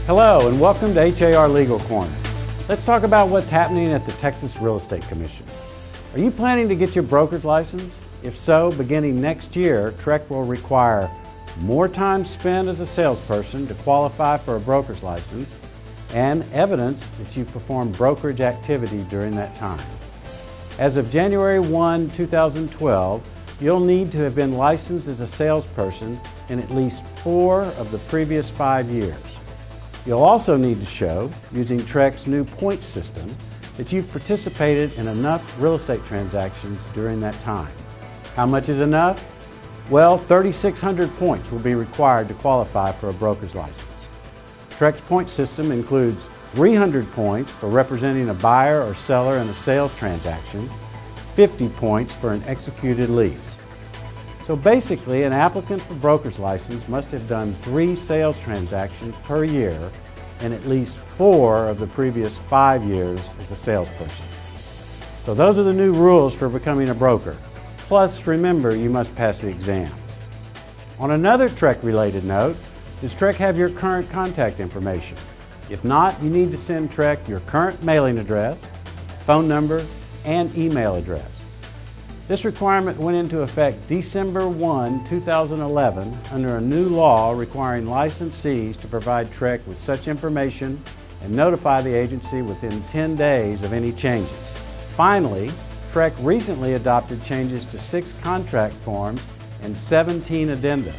Hello and welcome to HAR Legal Corner. Let's talk about what's happening at the Texas Real Estate Commission. Are you planning to get your broker's license? If so, beginning next year, TREC will require more time spent as a salesperson to qualify for a broker's license and evidence that you've performed brokerage activity during that time. As of January 1, 2012, you'll need to have been licensed as a salesperson in at least 4 of the previous 5 years. You'll also need to show, using TREC's new points system, that you've participated in enough real estate transactions during that time. How much is enough? Well, 3,600 points will be required to qualify for a broker's license. TREC's point system includes 300 points for representing a buyer or seller in a sales transaction, 50 points for an executed lease. So basically, an applicant for broker's license must have done 3 sales transactions per year in at least 4 of the previous 5 years as a salesperson. So those are the new rules for becoming a broker. Plus, remember, you must pass the exam. On another TREC-related note, does TREC have your current contact information? If not, you need to send TREC your current mailing address, phone number, and email address. This requirement went into effect December 1, 2011 under a new law requiring licensees to provide TREC with such information and notify the agency within 10 days of any changes. Finally, TREC recently adopted changes to 6 contract forms and 17 addenda.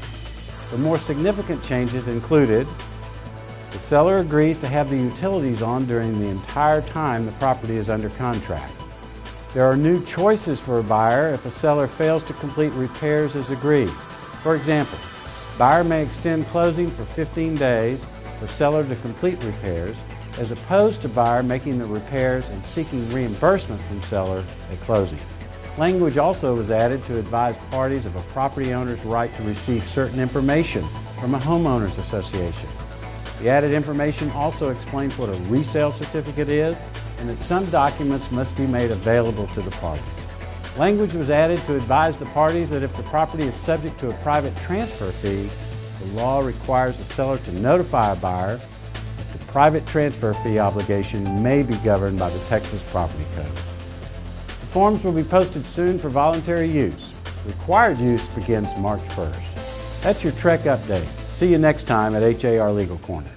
The more significant changes included: the seller agrees to have the utilities on during the entire time the property is under contract. There are new choices for a buyer if a seller fails to complete repairs as agreed. For example, buyer may extend closing for 15 days for seller to complete repairs, as opposed to buyer making the repairs and seeking reimbursement from seller at closing. Language also was added to advise parties of a property owner's right to receive certain information from a Homeowners Association. The added information also explains what a resale certificate is and that some documents must be made available to the parties. Language was added to advise the parties that if the property is subject to a private transfer fee, the law requires the seller to notify a buyer that the private transfer fee obligation may be governed by the Texas Property Code. The forms will be posted soon for voluntary use. Required use begins March 1st. That's your TREC update. See you next time at HAR Legal Corner.